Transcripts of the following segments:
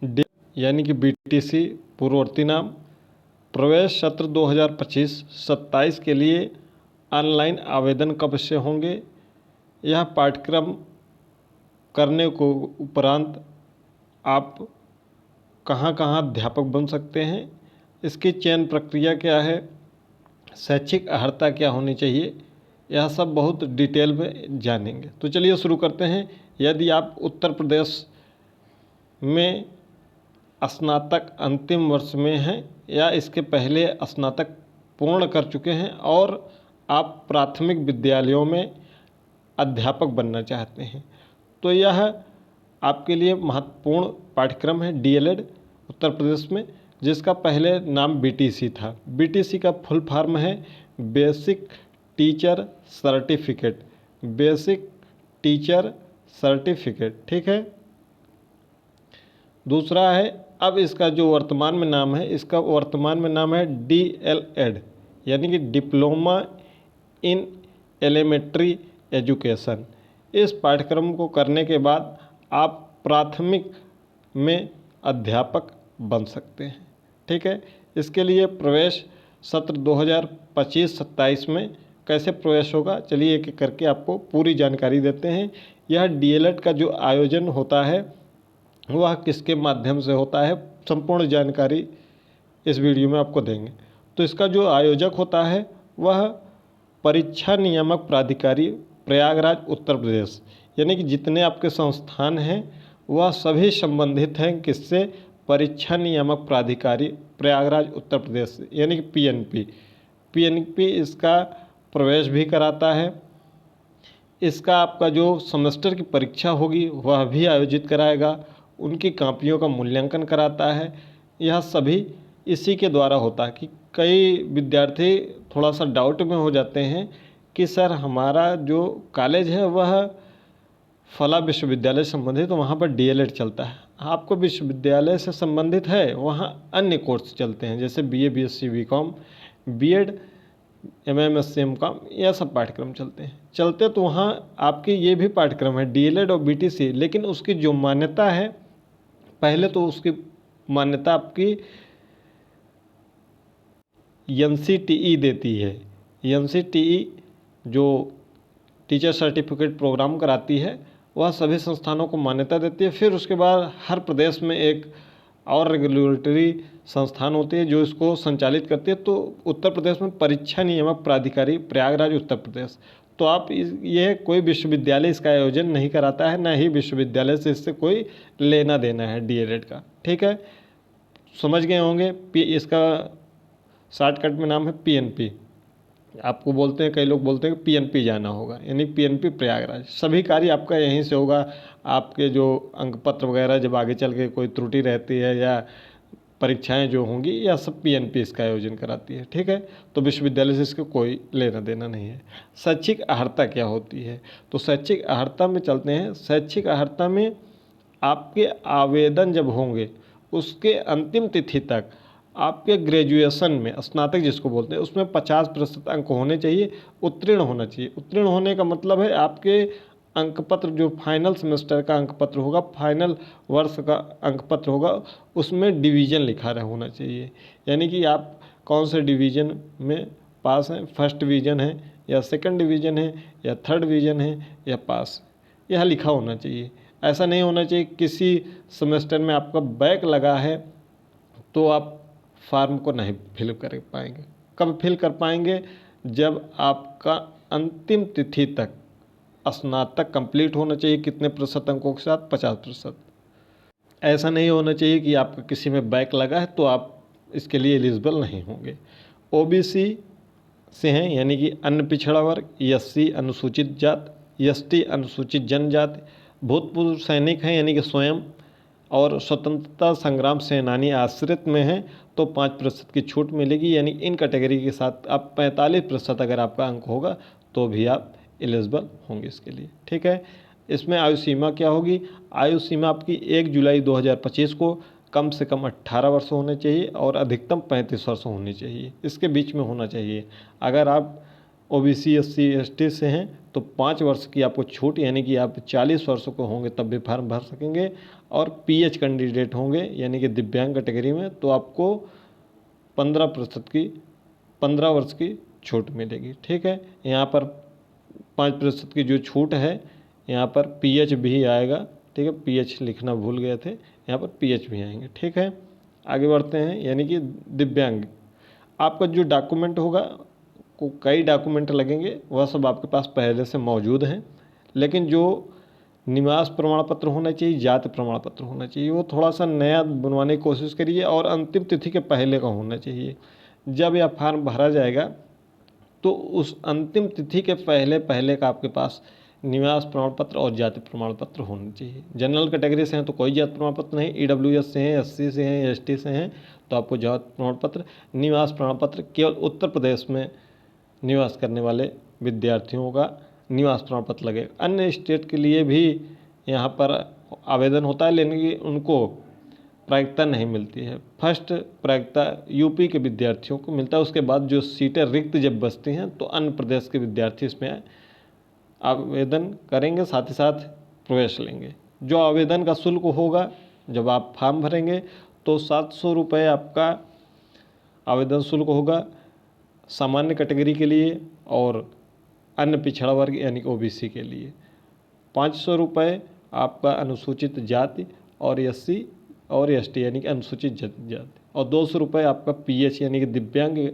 D यानी कि BTC पूर्ववर्ती नाम। प्रवेश सत्र 2025-27 के लिए ऑनलाइन आवेदन कब से होंगे? यह पाठ्यक्रम करने को उपरांत आप कहाँ कहाँ अध्यापक बन सकते हैं, इसकी चयन प्रक्रिया क्या है, शैक्षिक अर्हता क्या होनी चाहिए, यह सब बहुत डिटेल में जानेंगे। तो चलिए शुरू करते हैं। यदि आप उत्तर प्रदेश में स्नातक अंतिम वर्ष में हैं या इसके पहले स्नातक पूर्ण कर चुके हैं और आप प्राथमिक विद्यालयों में अध्यापक बनना चाहते हैं, तो यह आपके लिए महत्वपूर्ण पाठ्यक्रम है डीएलएड उत्तर प्रदेश में, जिसका पहले नाम बीटीसी था। बीटीसी का फुल फॉर्म है basic teacher certificate, basic teacher certificate, ठीक है। दूसरा है, अब इसका जो वर्तमान में नाम है, इसका वर्तमान में नाम है डीएलएड यानी कि डिप्लोमा इन एलिमेंट्री एजुकेशन। इस पाठ्यक्रम को करने के बाद आप प्राथमिक में अध्यापक बन सकते हैं, ठीक है। इसके लिए प्रवेश सत्र 2025-27 में कैसे प्रवेश होगा, चलिए एक एक करके आपको पूरी जानकारी देते हैं। यह डीएलएड का जो आयोजन होता है वह किसके माध्यम से होता है, संपूर्ण जानकारी इस वीडियो में आपको देंगे। तो इसका जो आयोजक होता है वह परीक्षा नियामक प्राधिकारी प्रयागराज उत्तर प्रदेश, यानी कि जितने आपके संस्थान हैं वह सभी संबंधित हैं किससे, परीक्षा नियामक प्राधिकारी प्रयागराज उत्तर प्रदेश यानी कि पीएनपी इसका प्रवेश भी कराता है। इसका आपका जो सेमेस्टर की परीक्षा होगी वह भी आयोजित कराएगा, उनकी कापियों का मूल्यांकन कराता है। यह सभी इसी के द्वारा होता है कि कई विद्यार्थी थोड़ा सा डाउट में हो जाते हैं कि सर हमारा जो कॉलेज है वह फला विश्वविद्यालय से संबंधित, तो वहाँ पर डीएलएड चलता है। आपको विश्वविद्यालय से संबंधित है वहाँ अन्य कोर्स चलते हैं, जैसे BA BSc BCom BEd MMSc MCom, यह सब पाठ्यक्रम चलते तो वहाँ आपके ये भी पाठ्यक्रम है डीएलएड और बीटीसी, लेकिन उसकी जो मान्यता है, पहले तो उसकी मान्यता आपकी एनसीटीई देती है। एनसीटीई जो टीचर सर्टिफिकेट प्रोग्राम कराती है वह सभी संस्थानों को मान्यता देती है। फिर उसके बाद हर प्रदेश में एक और रेगुलेटरी संस्थान होती है जो इसको संचालित करती है। तो उत्तर प्रदेश में परीक्षा नियामक प्राधिकारी प्रयागराज उत्तर प्रदेश। तो आप ये कोई विश्वविद्यालय इसका आयोजन नहीं कराता है, ना ही विश्वविद्यालय से इससे कोई लेना देना है डीएलएड का, ठीक है। समझ गए होंगे। इसका शॉर्टकट में नाम है पीएनपी। आपको बोलते हैं, कई लोग बोलते हैं कि पीएनपी जाना होगा, यानी पीएनपी प्रयागराज। सभी कार्य आपका यहीं से होगा। आपके जो अंक पत्र वगैरह जब आगे चल के कोई त्रुटि रहती है या परीक्षाएं जो होंगी, यह सब पीएनपी इसका आयोजन कराती है, ठीक है। तो विश्वविद्यालय से इसका कोई लेना देना नहीं है। शैक्षिक अर्हता क्या होती है, तो शैक्षिक अर्हता में चलते हैं। शैक्षिक अर्हता में आपके आवेदन जब होंगे उसके अंतिम तिथि तक आपके ग्रेजुएशन में, स्नातक जिसको बोलते हैं, उसमें 50% अंक होने चाहिए, उत्तीर्ण होना चाहिए। उत्तीर्ण होने का मतलब है आपके अंक पत्र जो फाइनल सेमेस्टर का अंक पत्र होगा, फाइनल वर्ष का अंक पत्र होगा, उसमें डिवीज़न लिखा रहा होना चाहिए, यानी कि आप कौन से डिवीज़न में पास हैं, फर्स्ट डिवीज़न है या सेकंड डिवीज़न है या थर्ड डिवीज़न है या पास, यह लिखा होना चाहिए। ऐसा नहीं होना चाहिए किसी सेमेस्टर में आपका बैक लगा है तो आप फॉर्म को नहीं फिल कर पाएंगे। कब फिल कर पाएंगे, जब आपका अंतिम तिथि तक स्नातक कंप्लीट होना चाहिए। कितने प्रतिशत अंकों के साथ, 50%। ऐसा नहीं होना चाहिए कि आपका किसी में बैक लगा है तो आप इसके लिए एलिजिबल नहीं होंगे। ओबीसी से हैं, यानी कि अन्य पिछड़ा वर्ग, एससी अनुसूचित जात, एसटी अनुसूचित जनजाति, भूतपूर्व सैनिक हैं यानी कि स्वयं, और स्वतंत्रता संग्राम सेनानी आश्रित में हैं तो 5% की छूट मिलेगी। यानी इन कैटेगरी के साथ आप 45% अगर आपका अंक होगा तो भी आप एलिजिबल होंगे इसके लिए, ठीक है। इसमें आयु सीमा क्या होगी, आयु सीमा आपकी 1 जुलाई 2025 को कम से कम 18 वर्ष होने चाहिए और अधिकतम 35 वर्ष होनी चाहिए, इसके बीच में होना चाहिए। अगर आप OBC SC ST से हैं तो 5 वर्ष की आपको छूट, यानी कि आप 40 वर्षों को होंगे तब भी फार्म भर सकेंगे। और PH कैंडिडेट होंगे यानी कि दिव्यांग कैटेगरी में तो आपको 15 वर्ष की छूट मिलेगी। ठीक है, यहाँ पर 5% की जो छूट है, यहाँ पर PH भी आएगा। ठीक है, PH लिखना भूल गए थे, यहाँ पर PH भी आएंगे। ठीक है, आगे बढ़ते हैं। यानी कि दिव्यांग, आपका जो डॉक्यूमेंट होगा, को कई डॉक्यूमेंट लगेंगे, वह सब आपके पास पहले से मौजूद हैं, लेकिन जो निवास प्रमाण पत्र होना चाहिए, जाति प्रमाण पत्र होना चाहिए, वो थोड़ा सा नया बनवाने की कोशिश करिए और अंतिम तिथि के पहले का होना चाहिए। जब यह फार्म भरा जाएगा तो उस अंतिम तिथि के पहले पहले का आपके पास निवास प्रमाण पत्र और जाति प्रमाण पत्र होना चाहिए। जनरल कैटेगरी से हैं तो कोई जाति प्रमाण पत्र नहीं, EWS से हैं, SC से हैं, ST से हैं तो आपको जाति प्रमाण पत्र, निवास प्रमाण पत्र केवल उत्तर प्रदेश में निवास करने वाले विद्यार्थियों का निवास प्रमाण पत्र लगेगा। अन्य स्टेट के लिए भी यहाँ पर आवेदन होता है, लेकिन उनको प्रायिकता नहीं मिलती है। फर्स्ट प्रायिकता यूपी के विद्यार्थियों को मिलता है, उसके बाद जो सीटें रिक्त जब बचती हैं तो अन्य प्रदेश के विद्यार्थी इसमें आवेदन करेंगे, साथ ही साथ प्रवेश लेंगे। जो आवेदन का शुल्क होगा जब आप फॉर्म भरेंगे तो 700 रुपये आपका आवेदन शुल्क होगा सामान्य कैटेगरी के लिए, और अन्य पिछड़ा वर्ग यानी कि OBC के लिए 500 रुपये आपका अनुसूचित जाति और SC और ST यानी कि अनुसूचित जाति, और 200 रुपये आपका PH यानी कि दिव्यांग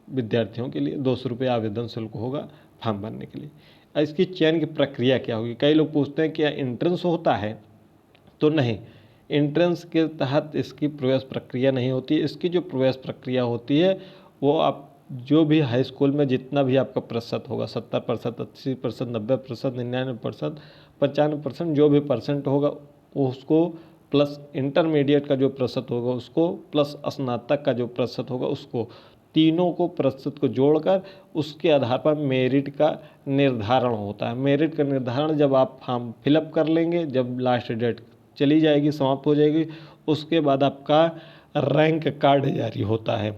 विद्यार्थियों के लिए 200 रुपये आवेदन शुल्क होगा फॉर्म भरने के लिए। इसकी चयन की प्रक्रिया क्या होगी? कई लोग पूछते हैं क्या एंट्रेंस होता है? तो नहीं, एंट्रेंस के तहत इसकी प्रवेश प्रक्रिया नहीं होती। इसकी जो प्रवेश प्रक्रिया होती है वो आप जो भी हाई स्कूल में जितना भी आपका प्रतिशत होगा, 70%, 80%, 90%, 99%, 95%, जो भी परसेंट होगा उसको, प्लस इंटरमीडिएट का जो प्रतिशत होगा उसको, प्लस स्नातक का जो प्रतिशत होगा उसको, तीनों को प्रतिशत को जोड़कर उसके आधार पर मेरिट का निर्धारण होता है। मेरिट का निर्धारण जब आप फॉर्म फिलअप कर लेंगे, जब लास्ट डेट चली जाएगी, समाप्त हो जाएगी, उसके बाद आपका रैंक कार्ड जारी होता है।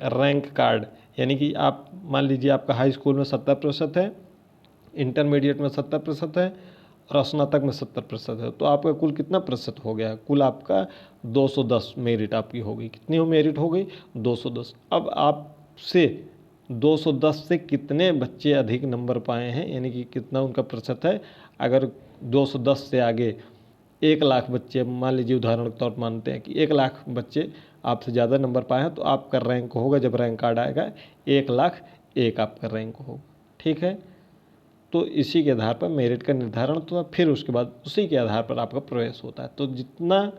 रैंक कार्ड यानी कि आप मान लीजिए आपका हाई स्कूल में 70% है, इंटरमीडिएट में 70% है और स्नातक में 70% है, तो आपका कुल कितना प्रतिशत हो गया? कुल आपका 210 मेरिट आपकी हो गई। कितनी मेरिट हो गई? 210। अब आपसे 210 से कितने बच्चे अधिक नंबर पाए हैं, यानी कि कितना उनका प्रतिशत है। अगर 210 से आगे 1 लाख बच्चे, मान लीजिए उदाहरण के तौर पर मानते हैं कि 1 लाख बच्चे आपसे ज़्यादा नंबर पाए हैं, तो आपका रैंक होगा, जब रैंक कार्ड आएगा 1,01,000 आपका रैंक होगा। ठीक है, तो इसी के आधार पर मेरिट का निर्धारण तो फिर उसके बाद उसी के आधार पर आपका प्रवेश होता है। तो जितना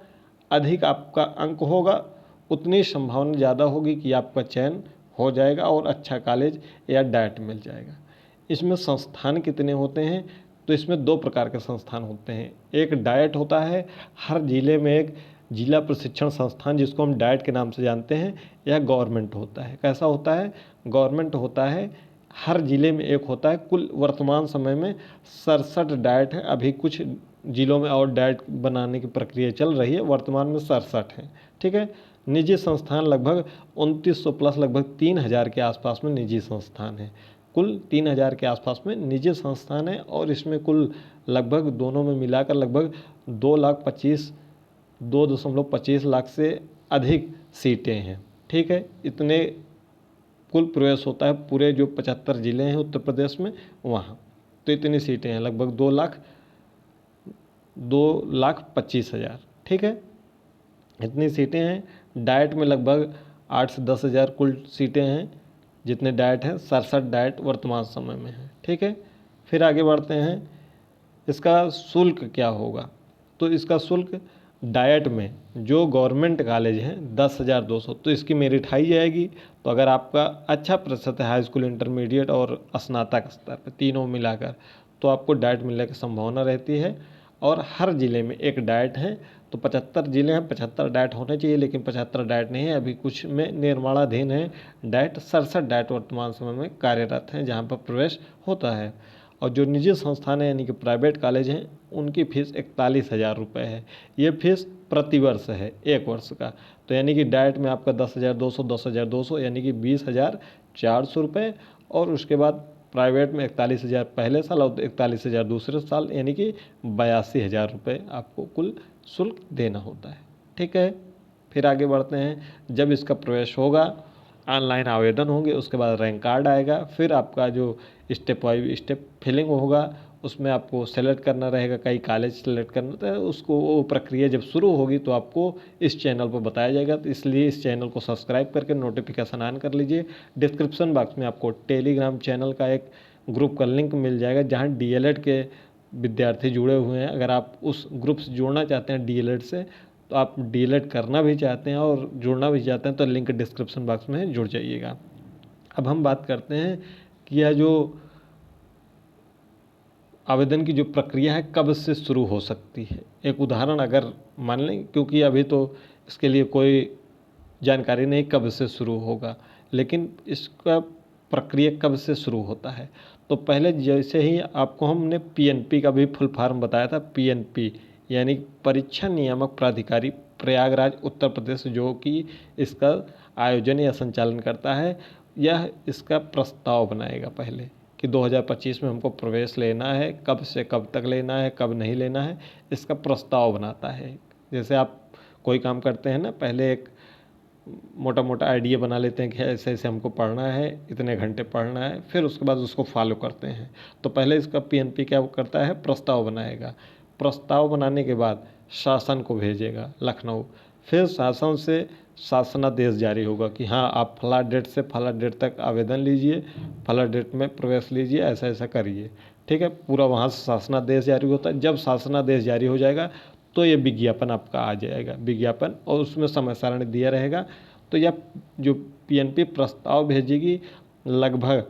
अधिक आपका अंक होगा उतनी संभावना ज़्यादा होगी कि आपका चयन हो जाएगा और अच्छा कॉलेज या डाइट मिल जाएगा। इसमें संस्थान कितने होते हैं? तो इसमें 2 प्रकार के संस्थान होते हैं। एक डाइट होता है, हर जिले में एक जिला प्रशिक्षण संस्थान जिसको हम डाइट के नाम से जानते हैं, यह गवर्नमेंट होता है। कैसा होता है? गवर्नमेंट होता है, हर ज़िले में एक होता है। कुल वर्तमान समय में 67 डाइट है, अभी कुछ ज़िलों में और डाइट बनाने की प्रक्रिया चल रही है, वर्तमान में 67 है। ठीक है, निजी संस्थान लगभग 2900 प्लस, लगभग 3000 के आसपास में निजी संस्थान है। कुल 3000 के आसपास में निजी संस्थान है, और इसमें कुल लगभग दोनों में मिलाकर लगभग 2.25 लाख से अधिक सीटें हैं। ठीक है, इतने कुल प्रवेश होता है पूरे जो 75 ज़िले हैं उत्तर प्रदेश में, वहाँ तो इतनी सीटें हैं, लगभग 2,25,000। ठीक है, इतनी सीटें हैं। डाइट में लगभग 8 से 10 हज़ार कुल सीटें हैं, जितने डाइट हैं 67 डाइट वर्तमान समय में हैं। ठीक है, फिर आगे बढ़ते हैं। इसका शुल्क क्या होगा? तो इसका शुल्क डाइट में जो गवर्नमेंट कॉलेज हैं 10,200, तो इसकी मेरिट हाई जाएगी। तो अगर आपका अच्छा प्रतिशत है हाई स्कूल, इंटरमीडिएट और स्नातक स्तर पर तीनों मिलाकर, तो आपको डाइट मिलने की संभावना रहती है। और हर ज़िले में एक डाइट है, तो 75 ज़िले हैं, 75 डाइट होने चाहिए, लेकिन 75 डाइट नहीं है, अभी कुछ में निर्माणाधीन है डाइट। 67 डाइट वर्तमान समय में कार्यरत हैं जहाँ पर प्रवेश होता है। और जो निजी संस्थान है यानी कि प्राइवेट कॉलेज हैं, उनकी फ़ीस 41,000 रुपये है। ये फीस प्रति वर्ष है, 1 वर्ष का। तो यानी कि डाइट में आपका 10,200 यानी कि 20,400 रुपये, और उसके बाद प्राइवेट में 41,000 पहले साल और 41,000 दूसरे साल, यानी कि 82,000 रुपये आपको कुल शुल्क देना होता है। ठीक है, फिर आगे बढ़ते हैं। जब इसका प्रवेश होगा, ऑनलाइन आवेदन होंगे, उसके बाद रैंक कार्ड आएगा, फिर आपका जो स्टेप बाई स्टेप फिलिंग होगा, उसमें आपको सेलेक्ट करना रहेगा, कई कॉलेज सेलेक्ट करना होता है, उसको वो प्रक्रिया जब शुरू होगी तो आपको इस चैनल पर बताया जाएगा। तो इसलिए इस चैनल को सब्सक्राइब करके नोटिफिकेशन ऑन कर लीजिए। डिस्क्रिप्शन बॉक्स में आपको टेलीग्राम चैनल का एक ग्रुप का लिंक मिल जाएगा, जहाँ डीएलएड के विद्यार्थी जुड़े हुए हैं। अगर आप उस ग्रुप से जुड़ना चाहते हैं डीएलएड से, तो आप डीएलएड करना भी चाहते हैं और जुड़ना भी चाहते हैं, तो लिंक डिस्क्रिप्शन बॉक्स में जुड़ जाइएगा। अब हम बात करते हैं कि यह जो आवेदन की जो प्रक्रिया है कब से शुरू हो सकती है। एक उदाहरण अगर मान लें, क्योंकि अभी तो इसके लिए कोई जानकारी नहीं कब से शुरू होगा, लेकिन इसका प्रक्रिया कब से शुरू होता है। तो पहले जैसे ही आपको हमने पीएनपी का भी फुल फॉर्म बताया था, पीएनपी यानी परीक्षा नियामक प्राधिकारी प्रयागराज उत्तर प्रदेश, जो कि इसका आयोजन या संचालन करता है, यह इसका प्रस्ताव बनाएगा पहले कि 2025 में हमको प्रवेश लेना है, कब से कब तक लेना है, कब नहीं लेना है, इसका प्रस्ताव बनाता है। जैसे आप कोई काम करते हैं ना, पहले एक मोटा मोटा आइडिया बना लेते हैं कि ऐसे ऐसे हमको पढ़ना है, इतने घंटे पढ़ना है, फिर उसके बाद उसको फॉलो करते हैं। तो पहले इसका पीएनपी क्या करता है, प्रस्ताव बनाएगा। प्रस्ताव बनाने के बाद शासन को भेजेगा लखनऊ, फिर शासन से शासनादेश जारी होगा कि हाँ आप फला डेट से फला डेट तक आवेदन लीजिए, फला डेट में प्रवेश लीजिए, ऐसा ऐसा करिए। ठीक है, पूरा वहाँ से शासनादेश जारी होता है। जब शासनादेश जारी हो जाएगा तो ये विज्ञापन आपका आ जाएगा, विज्ञापन, और उसमें समय सारणी दिया रहेगा। तो यह जो पीएनपी प्रस्ताव भेजेगी लगभग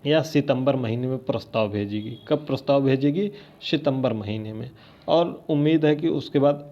या सितंबर महीने में प्रस्ताव भेजेगी। कब प्रस्ताव भेजेगी, सितंबर महीने में। और उम्मीद है कि उसके बाद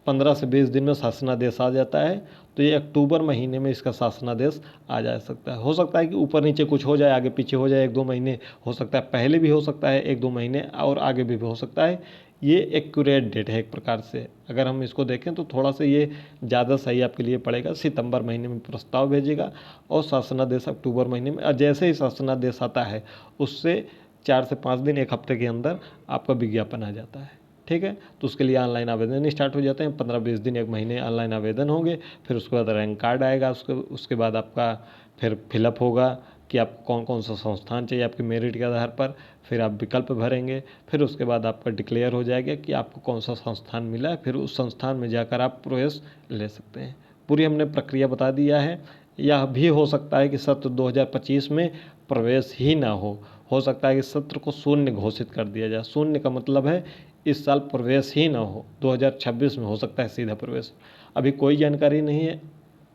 15 से 20 दिन में शासनादेश आ जाता है, तो ये अक्टूबर महीने में इसका शासनादेश आ जा सकता है। हो सकता है कि ऊपर नीचे कुछ हो जाए, आगे पीछे हो जाए, 1-2 महीने हो सकता है, पहले भी हो सकता है 1-2 महीने, और आगे भी हो सकता है। ये एक्यूरेट डेट है एक प्रकार से, अगर हम इसको देखें तो थोड़ा सा ये ज़्यादा सही आपके लिए पड़ेगा। सितंबर महीने में प्रस्ताव भेजेगा और शासनादेश अक्टूबर महीने में, और जैसे ही शासनादेश आता है उससे 4 से 5 दिन, 1 हफ्ते के अंदर आपका विज्ञापन आ जाता है। ठीक है, तो उसके लिए ऑनलाइन आवेदन स्टार्ट हो जाते हैं। 15-20 दिन, 1 महीने ऑनलाइन आवेदन होंगे, फिर उसके बाद रैंक कार्ड आएगा। उसके बाद आपका फिर फिलअप होगा कि आपको कौन कौन सा संस्थान चाहिए आपके मेरिट के आधार पर, फिर आप विकल्प भरेंगे, फिर उसके बाद आपका डिक्लेयर हो जाएगा कि आपको कौन सा संस्थान मिला है, फिर उस संस्थान में जाकर आप प्रवेश ले सकते हैं। पूरी हमने प्रक्रिया बता दिया है। यह भी हो सकता है कि सत्र 2025 में प्रवेश ही ना हो सकता है कि सत्र को शून्य घोषित कर दिया जाए। शून्य का मतलब है इस साल प्रवेश ही ना हो, 2026 में हो सकता है सीधा प्रवेश। अभी कोई जानकारी नहीं है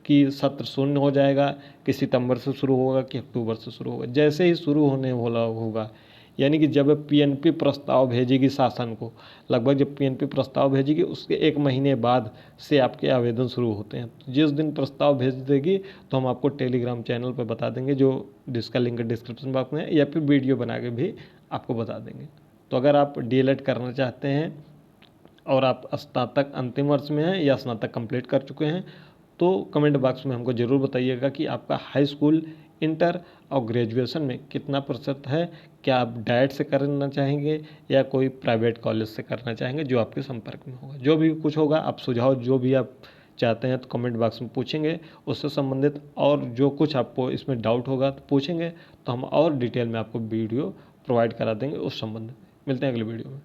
कि सत्र शून्य हो जाएगा, कि सितंबर से शुरू होगा, कि अक्टूबर से शुरू होगा। जैसे ही शुरू होने वाला होगा, यानी कि जब पीएनपी प्रस्ताव भेजेगी शासन को, लगभग जब पीएनपी प्रस्ताव भेजेगी उसके 1 महीने बाद से आपके आवेदन शुरू होते हैं। तो जिस दिन प्रस्ताव भेज देगी तो हम आपको टेलीग्राम चैनल पर बता देंगे, जो जिसका लिंक डिस्क्रिप्शन बॉक्स में है, या फिर वीडियो बना के भी आपको बता देंगे। तो अगर आप डीएलएड करना चाहते हैं और आप स्नातक अंतिम वर्ष में हैं या स्नातक कंप्लीट कर चुके हैं, तो कमेंट बॉक्स में हमको ज़रूर बताइएगा कि आपका हाई स्कूल, इंटर और ग्रेजुएशन में कितना प्रतिशत है। क्या आप डाइट से करना चाहेंगे या कोई प्राइवेट कॉलेज से करना चाहेंगे, जो आपके संपर्क में होगा। जो भी कुछ होगा, आप सुझाव जो भी आप चाहते हैं तो कमेंट बॉक्स में पूछेंगे, उससे संबंधित और जो कुछ आपको इसमें डाउट होगा तो पूछेंगे, तो हम और डिटेल में आपको वीडियो प्रोवाइड करा देंगे उस संबंध में। मिलते हैं अगले वीडियो में।